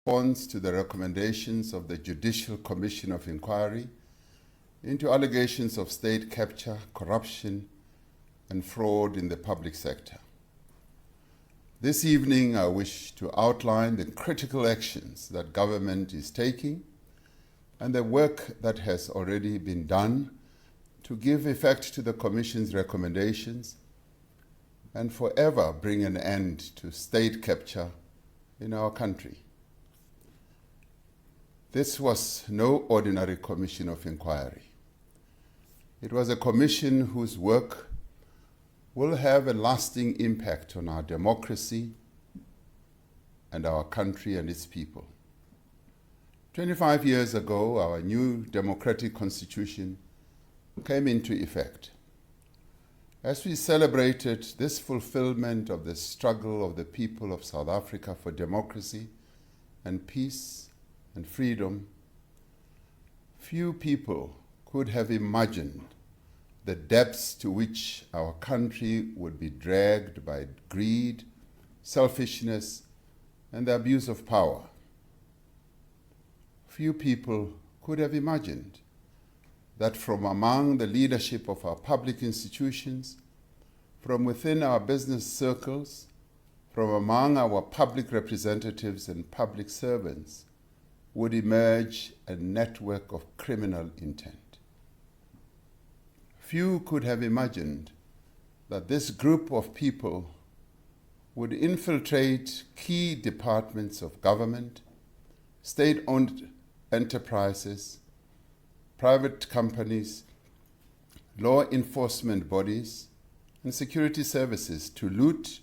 response to the recommendations of the Judicial Commission of Inquiry into allegations of state capture, corruption, and fraud in the public sector. This evening, I wish to outline the critical actions that government is taking and the work that has already been done to give effect to the Commission's recommendations and forever bring an end to state capture in our country. This was no ordinary commission of inquiry. It was a commission whose work will have a lasting impact on our democracy and our country and its people. 25 years ago, our new democratic constitution came into effect. As we celebrated this fulfillment of the struggle of the people of South Africa for democracy and peace and freedom, few people could have imagined the depths to which our country would be dragged by greed, selfishness, and the abuse of power. Few people could have imagined that from among the leadership of our public institutions, from within our business circles, from among our public representatives and public servants, would emerge a network of criminal intent. Few could have imagined that this group of people would infiltrate key departments of government, state-owned enterprises, private companies, law enforcement bodies, and security services to loot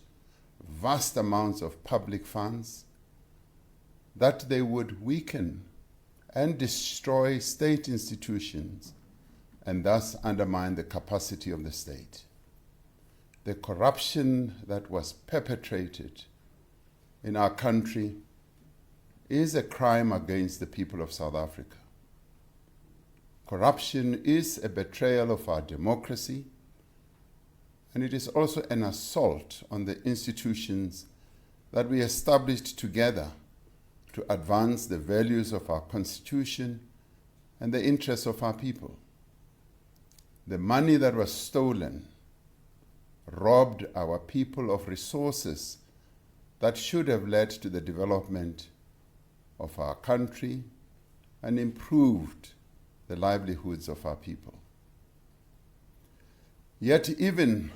vast amounts of public funds, that they would weaken and destroy state institutions and thus undermine the capacity of the state. The corruption that was perpetrated in our country is a crime against the people of South Africa. Corruption is a betrayal of our democracy, and it is also an assault on the institutions that we established together to advance the values of our Constitution and the interests of our people. The money that was stolen robbed our people of resources that should have led to the development of our country and improved the livelihoods of our people. Yet even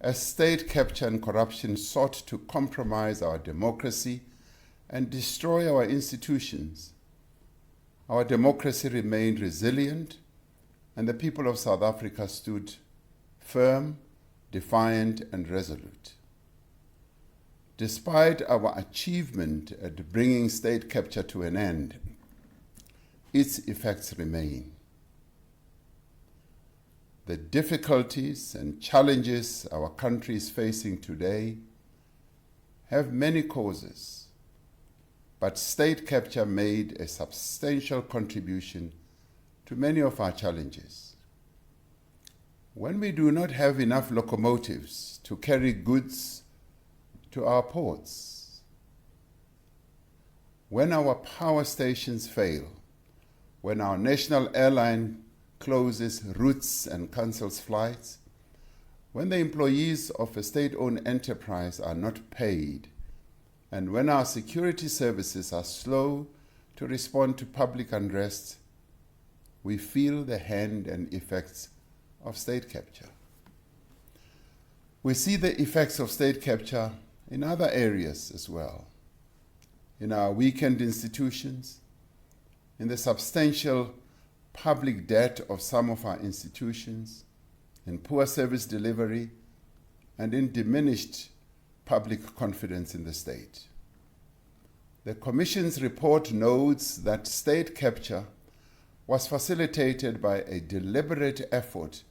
as state capture and corruption sought to compromise our democracy and destroy our institutions, our democracy remained resilient and the people of South Africa stood firm, defiant, and resolute. Despite our achievement at bringing state capture to an end, its effects remain. The difficulties and challenges our country is facing today have many causes, but state capture made a substantial contribution to many of our challenges. When we do not have enough locomotives to carry goods to our ports, when our power stations fail, when our national airline closes routes and cancels flights, when the employees of a state-owned enterprise are not paid, and when our security services are slow to respond to public unrest, we feel the hand and effects of state capture. We see the effects of state capture in other areas as well, in our weakened institutions, in the substantial public debt of some of our institutions, in poor service delivery, and in diminished public confidence in the state. The Commission's report notes that state capture was facilitated by a deliberate effort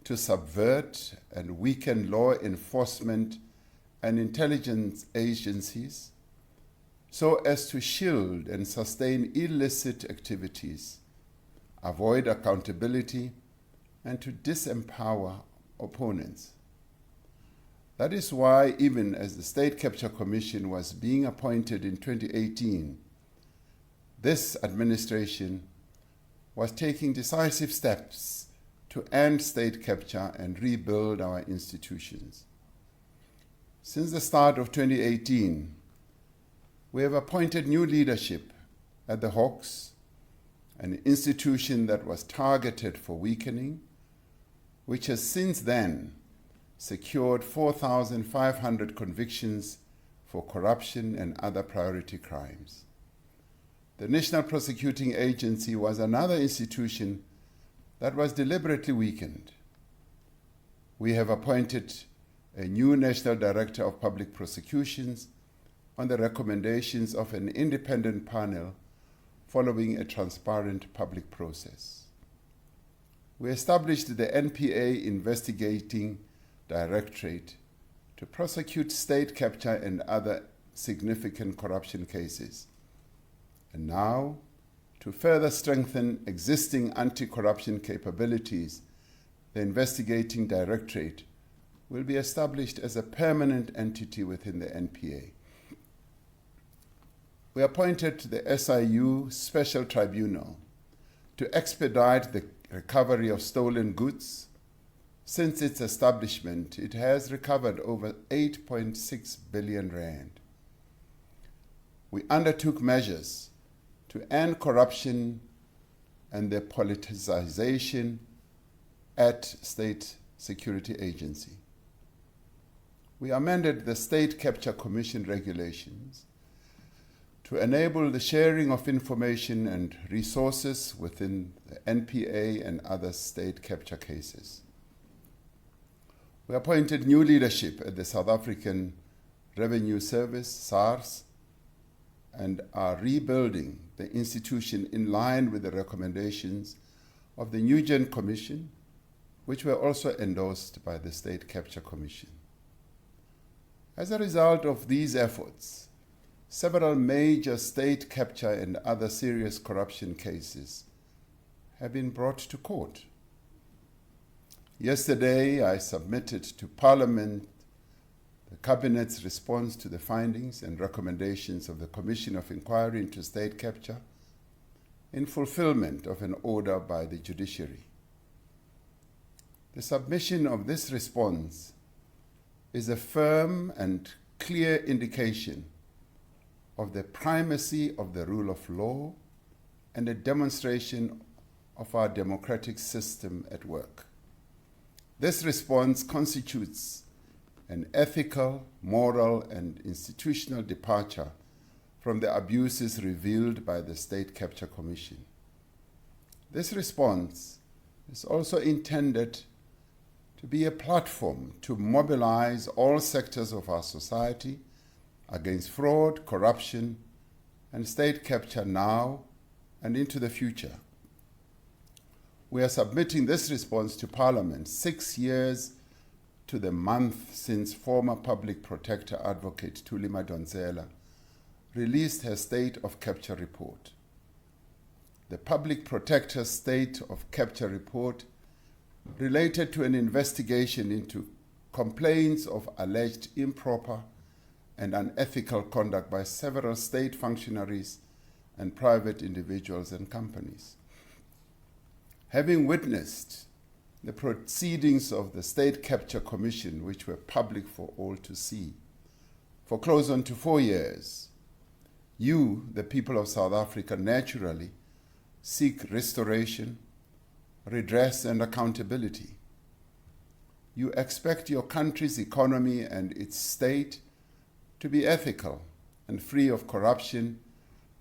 to subvert and weaken law enforcement and intelligence agencies so as to shield and sustain illicit activities, avoid accountability, and to disempower opponents. That is why, even as the State Capture Commission was being appointed in 2018, this administration was taking decisive steps to end state capture and rebuild our institutions. Since the start of 2018, we have appointed new leadership at the Hawks, an institution that was targeted for weakening, which has since then secured 4,500 convictions for corruption and other priority crimes. The National Prosecuting Agency was another institution that was deliberately weakened. We have appointed a new National Director of Public Prosecutions on the recommendations of an independent panel following a transparent public process. We established the NPA Investigating Directorate to prosecute state capture and other significant corruption cases. And now, to further strengthen existing anti-corruption capabilities, the Investigating Directorate will be established as a permanent entity within the NPA. We appointed the SIU Special Tribunal to expedite the recovery of stolen goods. Since its establishment, it has recovered over 8.6 billion rand. We undertook measures to end corruption and the politicization at State Security Agency. We amended the State Capture Commission regulations to enable the sharing of information and resources within the NPA and other state capture cases. We appointed new leadership at the South African Revenue Service, SARS, and are rebuilding the institution in line with the recommendations of the Nugent Commission, which were also endorsed by the State Capture Commission. As a result of these efforts, several major state capture and other serious corruption cases have been brought to court. Yesterday, I submitted to Parliament the Cabinet's response to the findings and recommendations of the Commission of Inquiry into State Capture in fulfillment of an order by the judiciary. The submission of this response is a firm and clear indication of the primacy of the rule of law and a demonstration of our democratic system at work. This response constitutes an ethical, moral, and institutional departure from the abuses revealed by the State Capture Commission. This response is also intended to be a platform to mobilize all sectors of our society against fraud, corruption, and state capture now and into the future. We are submitting this response to Parliament 6 years to the month since former Public Protector Advocate Thuli Madonsela released her State of Capture report. The Public Protector's State of Capture report related to an investigation into complaints of alleged improper and unethical conduct by several state functionaries and private individuals and companies. Having witnessed the proceedings of the State Capture Commission, which were public for all to see, for close on to 4 years, you, the people of South Africa, naturally seek restoration, redress, and accountability. You expect your country's economy and its state to be ethical and free of corruption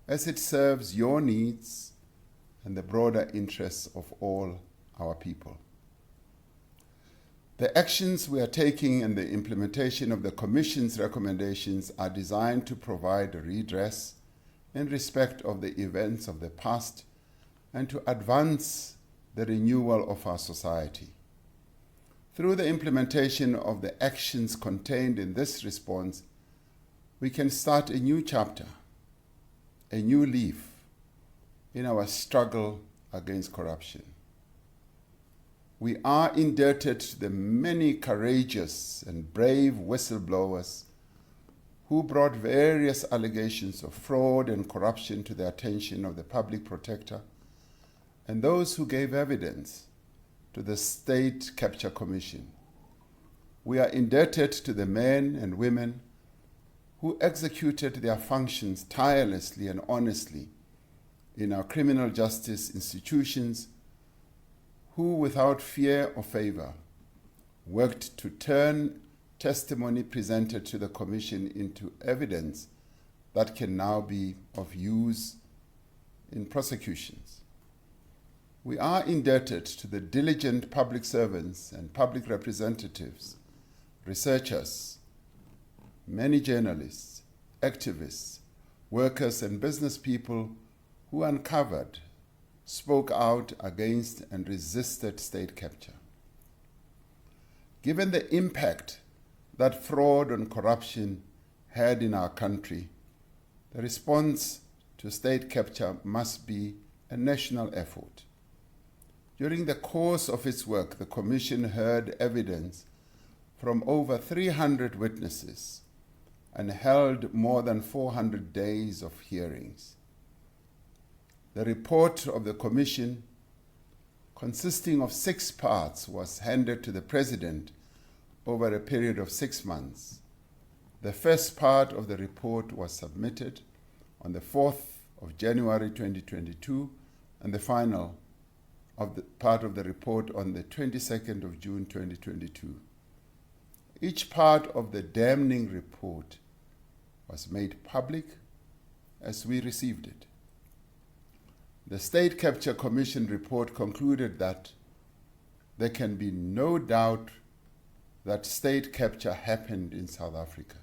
as it serves your needs and the broader interests of all our people. The actions we are taking and the implementation of the Commission's recommendations are designed to provide redress in respect of the events of the past and to advance the renewal of our society. Through the implementation of the actions contained in this response, we can start a new chapter, a new leaf in our struggle against corruption. we are indebted to the many courageous and brave whistleblowers who brought various allegations of fraud and corruption to the attention of the public protector, and those who gave evidence to the State Capture Commission. We are indebted to the men and women who executed their functions tirelessly and honestly in our criminal justice institutions, who, without fear or favor, worked to turn testimony presented to the Commission into evidence that can now be of use in prosecutions. We are indebted to the diligent public servants and public representatives, researchers, many journalists, activists, workers, and business people who uncovered, spoke out against, and resisted state capture. Given the impact that fraud and corruption had in our country, the response to state capture must be a national effort. During the course of its work, the Commission heard evidence from over 300 witnesses and held more than 400 days of hearings. The report of the Commission, consisting of 6 parts, was handed to the President over a period of 6 months. The first part of the report was submitted on the 4th of January 2022, and the final part of the report on the 22nd of June 2022. Each part of the damning report was made public as we received it. The State Capture Commission report concluded that there can be no doubt that state capture happened in South Africa.